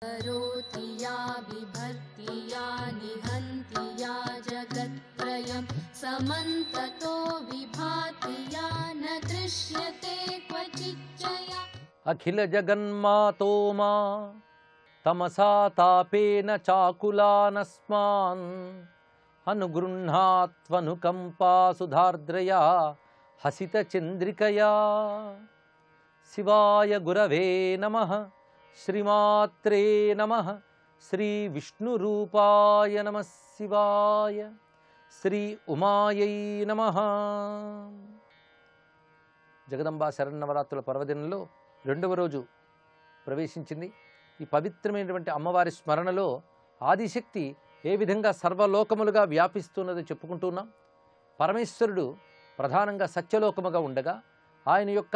करोति या बिभर्ति या निहन्ति या जगत्त्रयं समन्ततो विभाति या न दृश्यते क्वचिच्चया अखिल जगन्मातो मा तमसा तापेन चाकुलानस्मान् अनुगृह्णात्वनुकम्पा सुधार्द्रया हसित चंद्रिकया। शिवाय गुरवे नमः श्रीमात्रे नमः श्री विष्णुरूपाय नमः शिवाय श्री उमायै नमः। జగదంబా శరన్నవరాత్రుల పర్వదినంలో రెండవ రోజు ప్రవేశించింది. ఈ పవిత్రమైనటువంటి అమ్మవారి స్మరణలో ఆదిశక్తి ఏ విధంగా సర్వలోకములుగా వ్యాపిస్తున్నదో చెప్పుకుంటున్నాం. పరమేశ్వరుడు ప్రధానంగా సత్యలోకముగా ఉండగా ఆయన యొక్క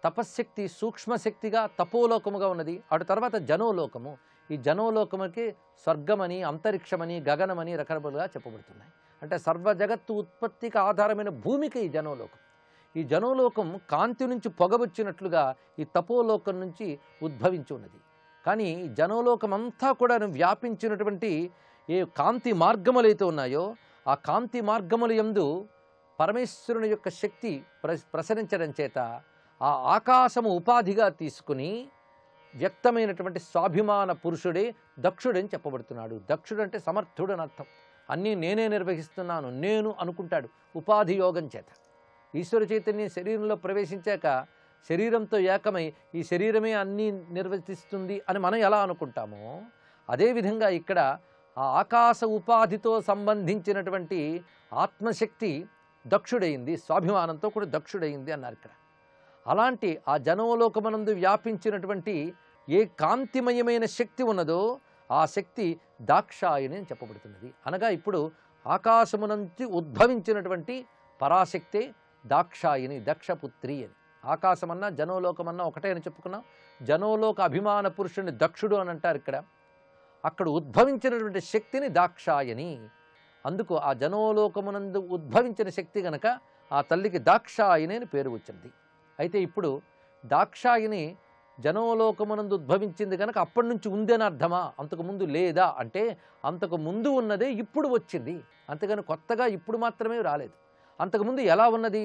తపశ్శక్తి సూక్ష్మశక్తిగా తపోలోకముగా ఉన్నది. అటు తర్వాత జనోలోకము. ఈ జనోలోకముకి స్వర్గమని అంతరిక్షమని గగనమని రకరకాలుగా చెప్పబడుతున్నాయి. అంటే సర్వ జగత్తు ఉత్పత్తికి ఆధారమైన భూమికి ఈ జనోలోకం. ఈ జనోలోకం కాంతి నుంచి పొగబొచ్చినట్లుగా ఈ తపోలోకం నుంచి ఉద్భవించి ఉన్నది. కానీ ఈ జనోలోకం అంతా కూడా వ్యాపించినటువంటి ఏ కాంతి మార్గములైతే ఉన్నాయో ఆ కాంతి మార్గముల యందు పరమేశ్వరుని యొక్క శక్తి ప్రసరించడం చేత ఆ ఆకాశము ఉపాధిగా తీసుకుని వ్యక్తమైనటువంటి స్వాభిమాన పురుషుడే దక్షుడని చెప్పబడుతున్నాడు. దక్షుడు అంటే సమర్థుడు అని అర్థం. అన్నీ నేనే నిర్వహిస్తున్నాను నేను అనుకుంటాడు ఉపాధి యోగం చేత. ఈశ్వర చైతన్యం శరీరంలో ప్రవేశించాక శరీరంతో ఏకమై ఈ శరీరమే అన్నీ నిర్వర్తిస్తుంది అని మనం ఎలా అనుకుంటామో అదేవిధంగా ఇక్కడ ఆ ఆకాశ ఉపాధితో సంబంధించినటువంటి ఆత్మశక్తి దక్షుడైంది, స్వాభిమానంతో కూడా దక్షుడైంది అన్నారు ఇక్కడ. అలాంటి ఆ జనోలోకమనందు వ్యాపించినటువంటి ఏ కాంతిమయమైన శక్తి ఉన్నదో ఆ శక్తి దాక్షాయని అని చెప్పబడుతున్నది. అనగా ఇప్పుడు ఆకాశమునంచి ఉద్భవించినటువంటి పరాశక్తే దాక్షాయిని, దక్షపుత్రి అని. ఆకాశమన్నా జనోలోకమన్నా ఒకటే అని చెప్పుకున్నాం. జనోలోక అభిమాన పురుషుని దక్షుడు అని అంటారు ఇక్కడ. అక్కడ ఉద్భవించినటువంటి శక్తిని దాక్షాయని. అందుకు ఆ జనోలోకమునందు ఉద్భవించిన శక్తి గనక ఆ తల్లికి దాక్షాయని అని పేరు వచ్చింది. అయితే ఇప్పుడు దాక్షాయని జనోలోకమునందు ఉద్భవించింది కనుక అప్పటి నుంచి ఉందని అర్థమా, అంతకుముందు లేదా అంటే అంతకు ముందు ఉన్నదే ఇప్పుడు వచ్చింది. అంతేగాని కొత్తగా ఇప్పుడు మాత్రమే రాలేదు. అంతకుముందు ఎలా ఉన్నది?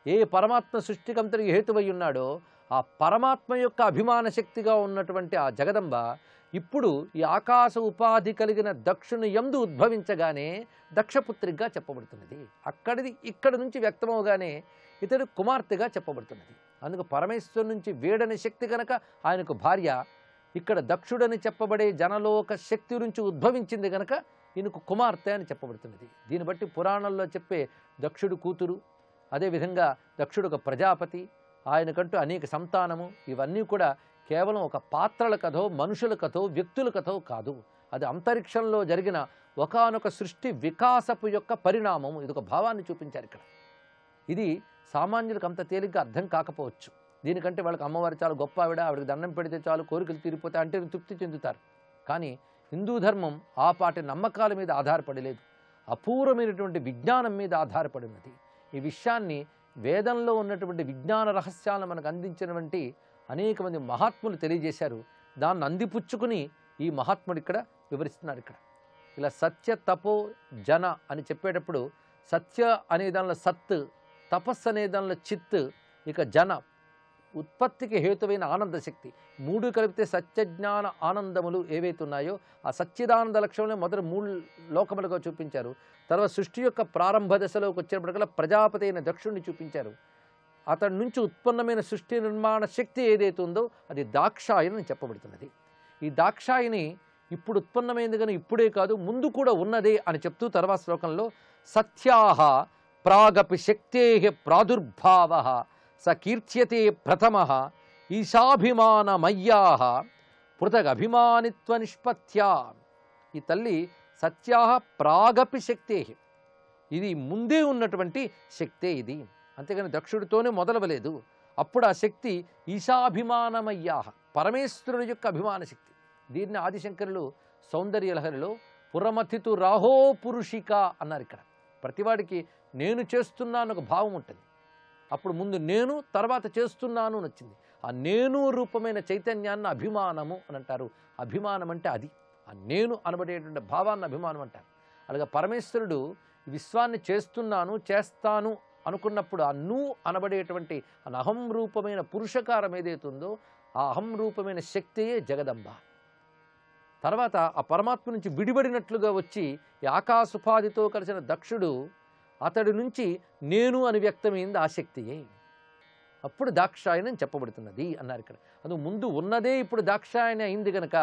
ఏ పరమాత్మ సృష్టికంతరికి హేతువై ఉన్నాడో ఆ పరమాత్మ యొక్క అభిమాన శక్తిగా ఉన్నటువంటి ఆ జగదంబ ఇప్పుడు ఈ ఆకాశ ఉపాధి కలిగిన దక్షుని యందు ఉద్భవించగానే దక్షపుత్రిగా చెప్పబడుతున్నది. అక్కడిది ఇక్కడ నుంచి వ్యక్తమవగానే ఇతడు కుమార్తెగా చెప్పబడుతున్నది. అందుకు పరమేశ్వరు నుంచి వేడని శక్తి కనుక ఆయనకు భార్య, ఇక్కడ దక్షుడని చెప్పబడే జనలోక శక్తి నుంచి ఉద్భవించింది కనుక ఈయనకు కుమార్తె అని చెప్పబడుతున్నది. దీన్ని బట్టి పురాణంలో చెప్పే దక్షుడు కూతురు, అదేవిధంగా దక్షుడు ఒక ప్రజాపతి, ఆయనకంటూ అనేక సంతానము, ఇవన్నీ కూడా కేవలం ఒక పాత్రల కథో మనుషుల కథో వ్యక్తుల కథో కాదు. అది అంతరిక్షంలో జరిగిన ఒకానొక సృష్టి వికాసపు యొక్క పరిణామము. ఇది ఒక భావాన్ని చూపించారు ఇక్కడ. ఇది సామాన్యులకు అంత తేలిగ్గా అర్థం కాకపోవచ్చు. దీనికంటే వాళ్ళకి అమ్మవారు చాలా గొప్ప ఆవిడకి దండం పెడితే చాలు కోరికలు తీరిపోతే అంటే తృప్తి చెందుతారు. కానీ హిందూ ధర్మం ఆ పాటి నమ్మకాల మీద ఆధారపడి లేదు, అపూర్వమైనటువంటి విజ్ఞానం మీద ఆధారపడి ఉన్నది. ఈ విషయాన్ని వేదంలో ఉన్నటువంటి విజ్ఞాన రహస్యాలను మనకు అందించినటువంటి అనేక మంది మహాత్ములు తెలియజేశారు. దాన్ని అందిపుచ్చుకుని ఈ మహాత్ముడు ఇక్కడ వివరిస్తున్నారు. ఇక్కడ ఇలా సత్య తపో జన అని చెప్పేటప్పుడు సత్య అనే దానిలో సత్, తపస్సు అనే దానిలో చిత్, ఇక జన ఉత్పత్తికి హేతువైన ఆనంద శక్తి, మూడు కలిపితే సత్యజ్ఞాన ఆనందములు ఏవైతే ఉన్నాయో ఆ సచ్చిదానంద లక్ష్యంలో మొదటి మూడు లోకములుగా చూపించారు. తర్వాత సృష్టి యొక్క ప్రారంభ దశలోకి వచ్చేటప్పటికల్లా ప్రజాపతి అయిన దక్షుడిని చూపించారు. అతడి నుంచి ఉత్పన్నమైన సృష్టి నిర్మాణ శక్తి ఏదైతే ఉందో అది దాక్షాయని అని చెప్పబడుతున్నది. ఈ దాక్షాయిని ఇప్పుడు ఉత్పన్నమైంది కానీ ఇప్పుడే కాదు ముందు కూడా ఉన్నదే అని చెప్తూ తర్వాత శ్లోకంలో సత్యాహ ప్రాగపి శక్తే ప్రాదుర్భావ స కీర్త్యతే ప్రథమ ఈశాభిమానమయ్యాహ పృథగభిమానిత్వ నిష్పత్త్యా. ఈ తల్లి సత్యాహ ప్రాగపి శక్తే, ఇది ముందే ఉన్నటువంటి శక్తే ఇది. అంతేగాని దక్షుడితోనే మొదలవలేదు. అప్పుడు ఆ శక్తి ఈశాభిమానమయ్యాహ, పరమేశ్వరుని యొక్క అభిమాన శక్తి. దీన్ని ఆదిశంకరులు సౌందర్యలహరిలో పురమతితు రాహో పురుషిక అన్నారు. ఇక్కడ ప్రతివాడికి నేను చేస్తున్నాను ఒక భావం ఉంటుంది. అప్పుడు ముందు నేను, తర్వాత చేస్తున్నాను అని వచ్చింది. ఆ నేను రూపమైన చైతన్యాన్ని అభిమానము అని అంటారు. అభిమానం అంటే అది, ఆ నేను అనబడేటువంటి భావాన్ని అభిమానం అంటారు. అలాగే పరమేశ్వరుడు విశ్వాన్ని చేస్తున్నాను చేస్తాను అనుకున్నప్పుడు ఆ ను అనబడేటువంటి అహం రూపమైన పురుషకారం ఏదైతే ఉందో ఆ అహం రూపమైన శక్తియే జగదంబ. తర్వాత ఆ పరమాత్మ నుంచి విడిబడినట్లుగా వచ్చి ఈ ఆకాశోపాధితో కలిసిన దక్షుడు అతడి నుంచి నేను అని వ్యక్తమైంది ఆ శక్తియే. అప్పుడు దాక్షాయని అని చెప్పబడుతున్నది అన్నారు ఇక్కడ. అందుకు ముందు ఉన్నదే ఇప్పుడు దాక్షాయని అయింది కనుక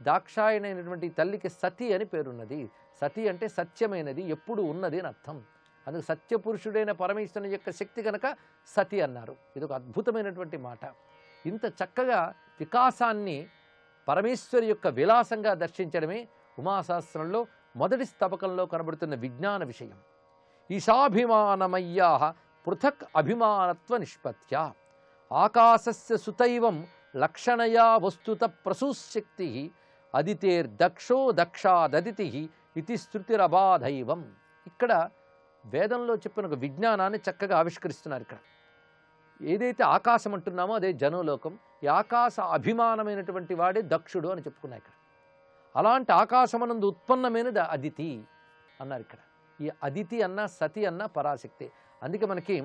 దాక్షాయని అయినటువంటి తల్లికి సతి అని పేరున్నది. సతి అంటే సత్యమైనది, ఎప్పుడు ఉన్నది అని అర్థం. అందుకు సత్యపురుషుడైన పరమేశ్వరుని యొక్క శక్తి కనుక సతి అన్నారు. ఇది ఒక అద్భుతమైనటువంటి మాట. ఇంత చక్కగా వికాసాన్ని పరమేశ్వరి యొక్క విలాసంగా దర్శించడమే ఉమాసహస్రంలో మొదటి స్తబకంలో కనబడుతున్న విజ్ఞాన విషయం. ఈశాభిమానమయ్యా పృథక్ అభిమానత్వ నిష్పత్య ఆకాశస్య సుతైవం లక్షణయా వస్తుత ప్రసూశక్తి అదితేర్దక్షో దక్షాదదితి ఇది శ్రుతిరబాధైవం. ఇక్కడ వేదంలో చెప్పిన ఒక విజ్ఞానాన్ని చక్కగా ఆవిష్కరిస్తున్నారు. ఇక్కడ ఏదైతే ఆకాశం అంటున్నామో అదే జనోలోకం. ఈ ఆకాశ అభిమానమైనటువంటి వాడే దక్షుడు అని చెప్పుకున్నాయి ఇక్కడ. అలాంటి ఆకాశమనందు ఉత్పన్నమైనది అదితి అన్నారు ఇక్కడ. ఈ అదితి అన్న సతి అన్న పరాశక్తి. అందుకే మనకి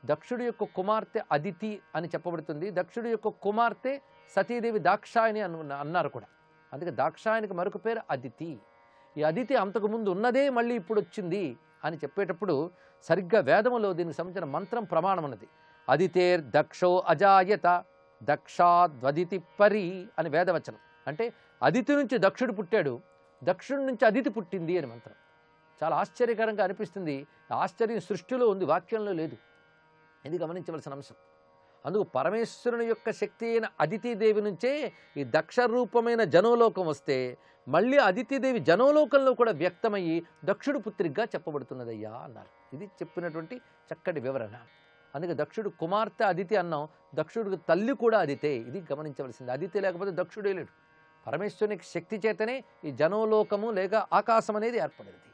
దక్షుడి యొక్క కుమార్తె అదితి అని చెప్పబడుతుంది. దక్షుడి యొక్క కుమార్తె సతీదేవి దాక్షాయని అన్నారు కూడా. అందుకే దాక్షాయనికి మరొక పేరు అదితి. ఈ అదితి అంతకుముందు ఉన్నదే మళ్ళీ ఇప్పుడు వచ్చింది అని చెప్పేటప్పుడు సరిగ్గా వేదములో దీనికి సంబంధించిన మంత్రం ప్రమాణం ఉన్నది. అదితేర్ దక్షో అజాయత దక్షాద్వదితి పరి అని వేదవచనం. అంటే అదితి నుంచి దక్షుడు పుట్టాడు, దక్షుడి నుంచి అదితి పుట్టింది అని మంత్రం. చాలా ఆశ్చర్యకరంగా అనిపిస్తుంది. ఆశ్చర్యం సృష్టిలో ఉంది, వాక్యంలో లేదు. ఇది గమనించవలసిన అంశం. అందుకు పరమేశ్వరుని యొక్క శక్తి అయిన అదితిదేవి నుంచే ఈ దక్ష రూపమైన జనోలోకం వస్తే మళ్ళీ అదితిదేవి జనోలోకంలో కూడా వ్యక్తమయ్యి దక్షుడు పుత్రిగా చెప్పబడుతున్నదయ్యా అన్నారు. ఇది చెప్పినటువంటి చక్కటి వివరణ. అందుకే దక్షుడు కుమార్తె అదితి అన్నాం, దక్షుడికి తల్లి కూడా అదితే. ఇది గమనించవలసింది. అదితి లేకపోతే దక్షుడే లేడు. పరమేశ్వరునికి శక్తి చేతనే ఈ జనోలోకము లేక ఆకాశం అనేది ఏర్పడింది.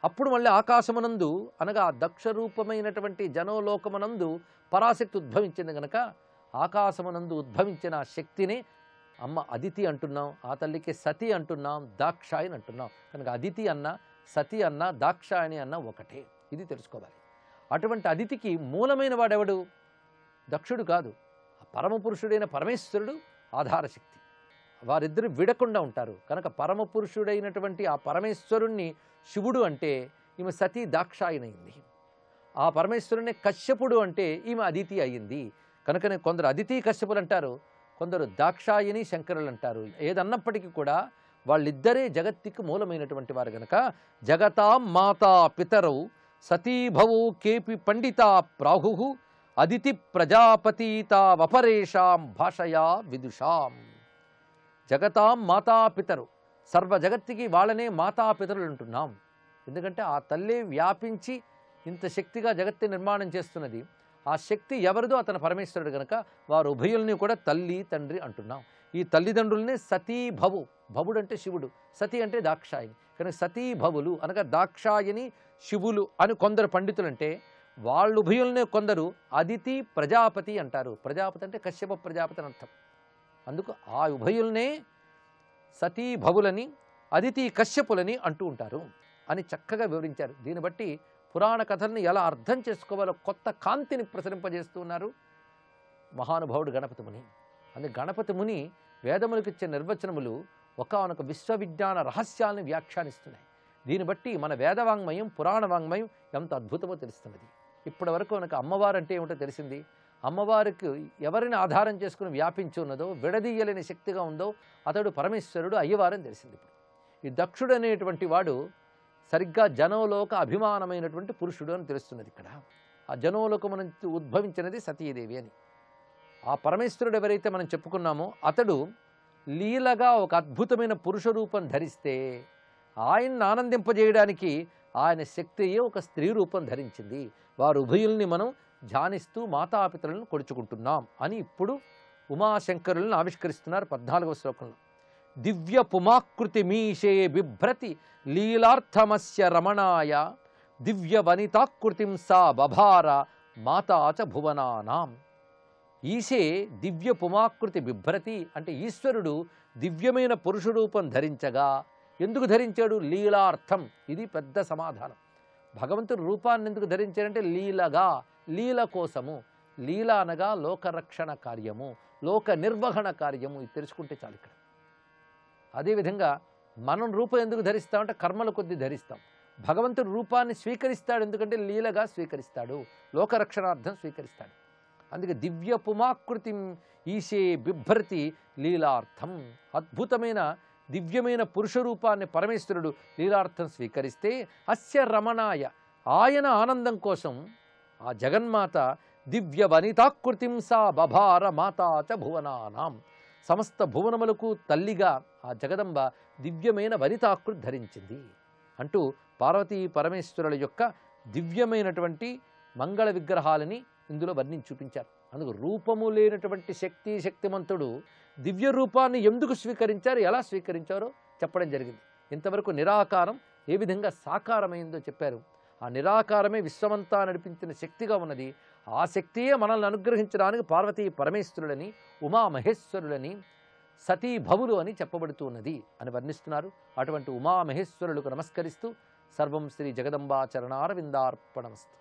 అప్పుడు మళ్ళీ ఆకాశమునందు అనగా దక్ష రూపమైనటువంటి జనోలోకమునందు పరాశక్తి ఉద్భవించింది కనుక ఆకాశమునందు ఉద్భవించిన ఆ శక్తిని అమ్మ అదితి అంటున్నాం, ఆ తల్లికి సతి అంటున్నాం, దాక్షాయని అంటున్నాం. కనుక అదితి అన్న సతి అన్న దాక్షాయని అన్న ఒకటే. ఇది తెలుసుకోవాలి. అటువంటి అదితికి మూలమైన వాడెవడు? దక్షుడు కాదు, ఆ పరమపురుషుడైన పరమేశ్వరుడు ఆధారశక్తి. వారిద్దరు విడకుండా ఉంటారు. కనుక పరమపురుషుడైనటువంటి ఆ పరమేశ్వరుణ్ణి శివుడు అంటే ఈమె సతీ దాక్షాయనైంది. ఆ పరమేశ్వరుని కశ్యపుడు అంటే ఈమె అదితి అయ్యింది. కనుకనే కొందరు అదితి కశ్యపులు అంటారు, కొందరు దాక్షాయని శంకరులు అంటారు. ఏదన్నప్పటికీ కూడా వాళ్ళిద్దరే జగత్తుకు మూలమైనటువంటి వారు గనక జగతాం మాతా పితరౌ సతీభవౌ కేపి పండితా ప్రాహు అదితి ప్రజాపతీతా వపరేషాం భాషయా విదుషాం. జగతాం మాతాపితరు, సర్వ జగత్తుకి వాళ్ళనే మాతాపితరులు అంటున్నాం. ఎందుకంటే ఆ తల్లే వ్యాపించి ఇంత శక్తిగా జగత్తుని నిర్మాణం చేస్తున్నది. ఆ శక్తి ఎవరిదో అతను పరమేశ్వరుడు కనుక వారు ఉభయుల్ని కూడా తల్లి తండ్రి అంటున్నాం. ఈ తల్లిదండ్రులనే సతీభవు, భవుడు అంటే శివుడు, సతి అంటే దాక్షాయని. కనుక సతీభవులు అనగా దాక్షాయని శివులు అని కొందరు పండితులు అంటే వాళ్ళు ఉభయుల్నే కొందరు అదితి ప్రజాపతి అంటారు. ప్రజాపతి అంటే కశ్యప ప్రజాపతి అని అర్థం. అందుకు ఆ ఉభయుల్నే సతీభవులని అదితి కశ్యపులని అంటూ ఉంటారు అని చక్కగా వివరించారు. దీన్ని బట్టి పురాణ కథల్ని ఎలా అర్థం చేసుకోవాలో కొత్త కాంతిని ప్రసరింపజేస్తూ ఉన్నారు మహానుభావుడు గణపతి ముని. అందుకే గణపతి ముని వేదములకు ఇచ్చే నిర్వచనములు ఒకానొక విశ్వవిజ్ఞాన రహస్యాలను వ్యాఖ్యానిస్తున్నాయి. దీన్ని బట్టి మన వేదవాంగ్మయం పురాణ వాంగ్మయం ఎంత అద్భుతమో తెలుస్తున్నది. ఇప్పటి వరకు మనకు అమ్మవారు అంటే ఏమిటో తెలిసింది. అమ్మవారికి ఎవరిని ఆధారం చేసుకుని వ్యాపించి ఉన్నదో విడదీయలేని శక్తిగా ఉందో అతడు పరమేశ్వరుడు అయ్యవారని తెలిసింది. ఇప్పుడు ఈ దక్షుడు అనేటువంటి వాడు సరిగ్గా జనోలోక అభిమానమైనటువంటి పురుషుడు అని తెలుస్తున్నది. ఇక్కడ ఆ జనోలోకము నుంచి ఉద్భవించినది సతీదేవి అని. ఆ పరమేశ్వరుడు ఎవరైతే మనం చెప్పుకున్నామో అతడు లీలగా ఒక అద్భుతమైన పురుష రూపం ధరిస్తే ఆయన్ని ఆనందింపజేయడానికి ఆయన శక్తియే ఒక స్త్రీ రూపం ధరించింది. వారు ఉభయుల్ని మనం ధ్యానిస్తూ మాతాపితలను కొడుచుకుంటున్నాం అని ఇప్పుడు ఉమాశంకరులను ఆవిష్కరిస్తున్నారు 14వ శ్లోకంలో. దివ్య పుమాకృతి మీషే బిభ్రతి లీలార్థమస్య రమణాయ దివ్య వనితాకృతిం సా బభార మాతాచ భువనానాం. ఈశే దివ్య పుమాకృతి బిభ్రతి అంటే ఈశ్వరుడు దివ్యమైన పురుష రూపం ధరించగా, ఎందుకు ధరించాడు? లీలార్థం. ఇది పెద్ద సమాధానం. భగవంతుడు రూపాన్ని ఎందుకు ధరించాడంటే లీలగా, లీల కోసము. లీల అనగా లోకరక్షణ కార్యము, లోక నిర్వహణ కార్యము. ఇది తెలుసుకుంటే చాలు ఇక్కడ. అదేవిధంగా మనం రూపం ఎందుకు ధరిస్తామంటే కర్మల కొద్దీ ధరిస్తాం. భగవంతుడు రూపాన్ని స్వీకరిస్తాడు ఎందుకంటే లీలగా స్వీకరిస్తాడు, లోకరక్షణార్థం స్వీకరిస్తాడు. అందుకే దివ్య పుమాకృతి ఈశే బిభ్రతి లీలార్థం. అద్భుతమైన దివ్యమైన పురుష రూపాన్ని పరమేశ్వరుడు లీలార్థం స్వీకరిస్తే అస్య రమణాయ, ఆయన ఆనందం కోసం ఆ జగన్మాత దివ్య వనితాకృతిం సా బభార మాతా చ భువనానాం. సమస్త భువనములకు తల్లిగా ఆ జగదంబ దివ్యమైన వనితాకృతి ధరించింది అంటూ పార్వతీ పరమేశ్వరుల యొక్క దివ్యమైనటువంటి మంగళ విగ్రహాలని ఇందులో వర్ణించి చూపించారు. అందుకు రూపము లేనటువంటి శక్తిమంతుడు దివ్య రూపాన్ని ఎందుకు స్వీకరించారు, ఎలా స్వీకరించారో చెప్పడం జరిగింది. ఇంతవరకు నిరాకారం ఏ విధంగా సాకారమైందో చెప్పారు. ఆ నిరాకారమే విశ్వమంతా నడిపించిన శక్తిగా ఉన్నది. ఆ శక్తియే మనల్ని అనుగ్రహించడానికి పార్వతీ పరమేశ్వరులని, ఉమామహేశ్వరులని, సతీభవులు అని చెప్పబడుతూ ఉన్నది అని వర్ణిస్తున్నారు. అటువంటి ఉమామహేశ్వరులకు నమస్కరిస్తూ సర్వం శ్రీ జగదంబా చరణారవిందార్పణమస్తు.